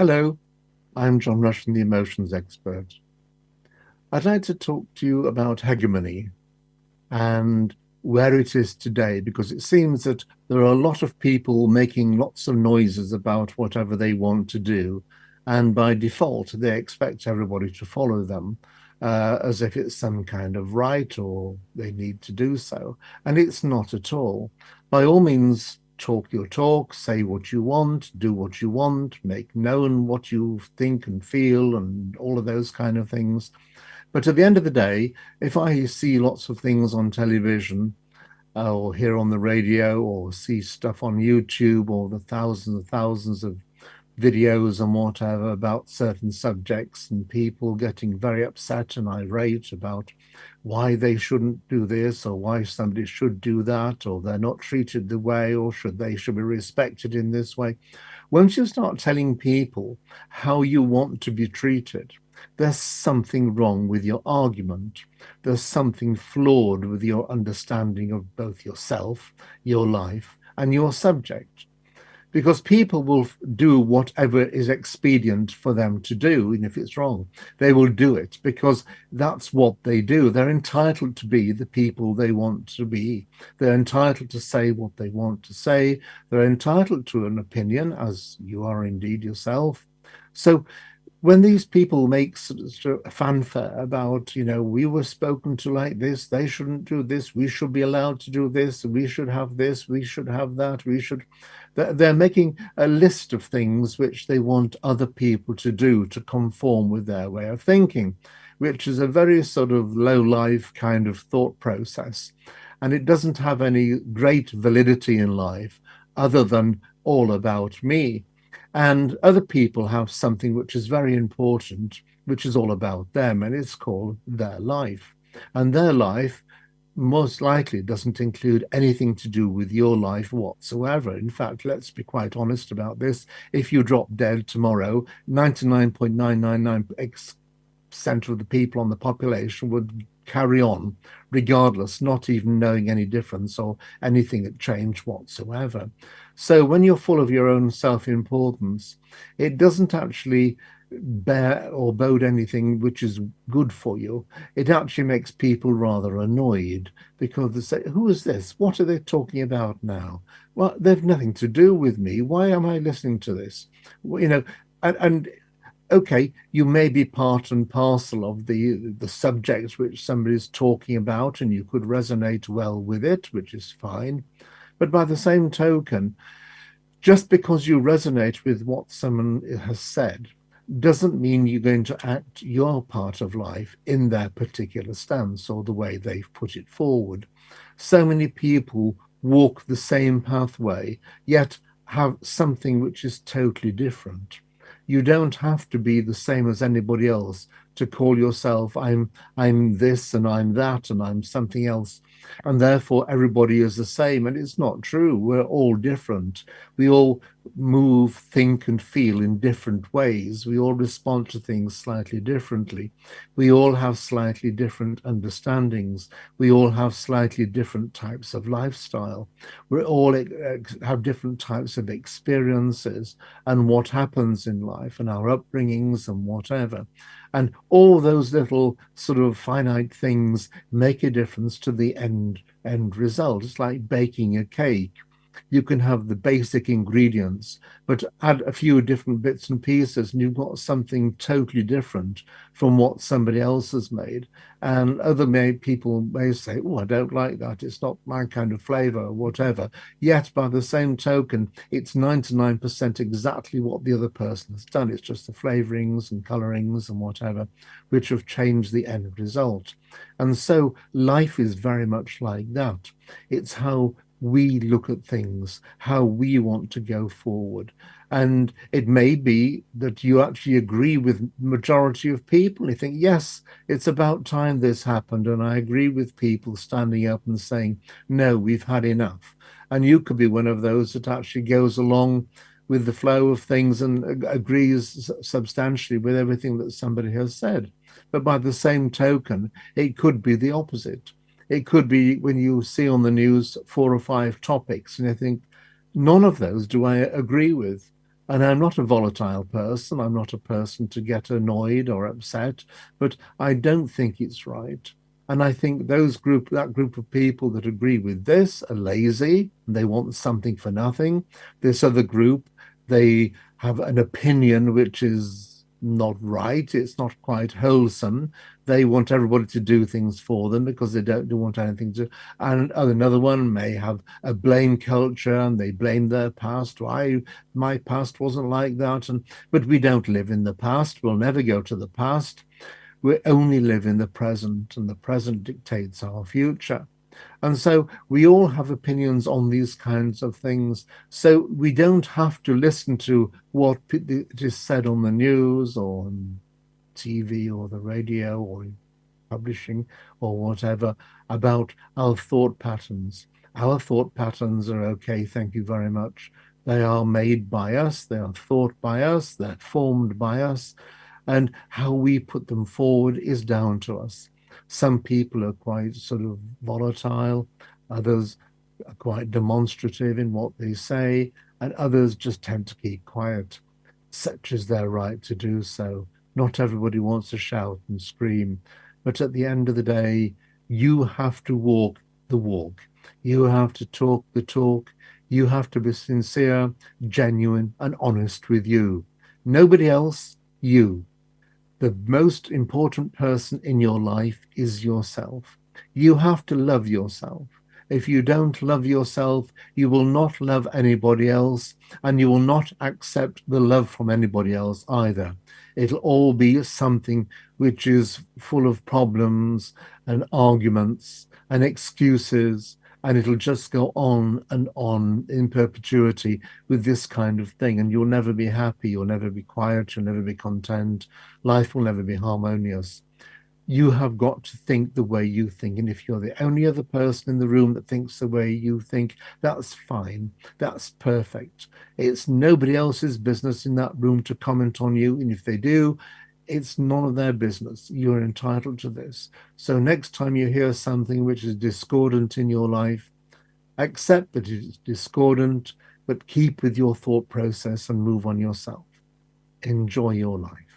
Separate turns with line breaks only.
Hello, I'm John Rushton, the emotions expert. I'd like to talk to you about hegemony and where it is today, because it seems that there are a lot of people making lots of noises about whatever they want to do. And by default, they expect everybody to follow them as if it's some kind of right or they need to do so. And it's not at all. By all means, talk your talk, say what you want, do what you want, make known what you think and feel, and all of those kind of things. But at the end of the day, if I see lots of things on television or hear on the radio or see stuff on YouTube or the thousands and thousands of videos and whatever about certain subjects and people getting very upset and irate about why they shouldn't do this or why somebody should do that or they're not treated the way or should be respected in this way. Once you start telling people how you want to be treated, there's something wrong with your argument. There's something flawed with your understanding of both yourself, your life, and your subject. Because people will do whatever is expedient for them to do, and if it's wrong, they will do it because that's what they do. They're entitled to be the people they want to be. They're entitled to say what they want to say. They're entitled to an opinion, as you are indeed yourself. So when these people make sort of fanfare about, we were spoken to like this, they shouldn't do this, we should be allowed to do this, we should have this, we should have that, they're making a list of things which they want other people to do to conform with their way of thinking, which is a very sort of low life kind of thought process. And it doesn't have any great validity in life other than all about me. And other people have something which is very important, which is all about them, and it's called their life. And their life most likely doesn't include anything to do with your life whatsoever. In fact, let's be quite honest about this. If you drop dead tomorrow, 99.999% of the people on the population would carry on regardless, not even knowing any difference or anything that changed whatsoever. So when you're full of your own self-importance, it doesn't actually bear or bode anything which is good for you. It actually makes people rather annoyed because they say, who is this? What are they talking about now? Well, they've nothing to do with me. Why am I listening to this? Well, and okay, you may be part and parcel of the subject which somebody's talking about, and you could resonate well with it, which is fine. But by the same token, just because you resonate with what someone has said doesn't mean you're going to act your part of life in their particular stance or the way they've put it forward. So many people walk the same pathway, yet have something which is totally different. You don't have to be the same as anybody else to call yourself I'm this and I'm that and I'm something else, and therefore everybody is the same. And it's not true. We're all different. We all move, think, and feel in different ways. We all respond to things slightly differently. We all have slightly different understandings. We all have slightly different types of lifestyle. We all have different types of experiences and what happens in life and our upbringings and whatever. And all those little sort of finite things make a difference to the end result. It's like baking a cake. You can have the basic ingredients, but add a few different bits and pieces, and you've got something totally different from what somebody else has made. And people may say, "Oh, I don't like that. It's not my kind of flavor, or whatever." Yet, by the same token, it's 99% exactly what the other person has done. It's just the flavorings and colorings and whatever, which have changed the end result. And so, life is very much like that. It's how we look at things, how we want to go forward. And it may be that you actually agree with majority of people. You think, yes, it's about time this happened. And I agree with people standing up and saying, no, we've had enough. And you could be one of those that actually goes along with the flow of things and agrees substantially with everything that somebody has said. But by the same token, it could be the opposite. It could be when you see on the news 4 or 5 topics and you think, none of those do I agree with. And I'm not a volatile person. I'm not a person to get annoyed or upset, but I don't think it's right. And I think that group of people that agree with this are lazy and they want something for nothing. This other group, they have an opinion which is not right. It's not quite wholesome. They want everybody to do things for them because they don't want anything to. And another one may have a blame culture and they blame their past. Why my past wasn't like that? But we don't live in the past. We'll never go to the past. We only live in the present, and the present dictates our future. And so we all have opinions on these kinds of things. So we don't have to listen to what is said on the news or on TV or the radio or in publishing or whatever about our thought patterns. Our thought patterns are okay, thank you very much. They are made by us, they are thought by us, they're formed by us, and how we put them forward is down to us. Some people are quite sort of volatile, others are quite demonstrative in what they say, and others just tend to keep quiet. Such is their right to do so. Not everybody wants to shout and scream, but at the end of the day, you have to walk the walk. You have to talk the talk. You have to be sincere, genuine, and honest with you. Nobody else, you. The most important person in your life is yourself. You have to love yourself. If you don't love yourself, you will not love anybody else, and you will not accept the love from anybody else either. It'll all be something which is full of problems and arguments and excuses, and it'll just go on and on in perpetuity with this kind of thing. And you'll never be happy, you'll never be quiet, you'll never be content. Life will never be harmonious. You have got to think the way you think. And if you're the only other person in the room that thinks the way you think, that's fine. That's perfect. It's nobody else's business in that room to comment on you. And if they do, it's none of their business. You're entitled to this. So next time you hear something which is discordant in your life, accept that it is discordant, but keep with your thought process and move on yourself. Enjoy your life.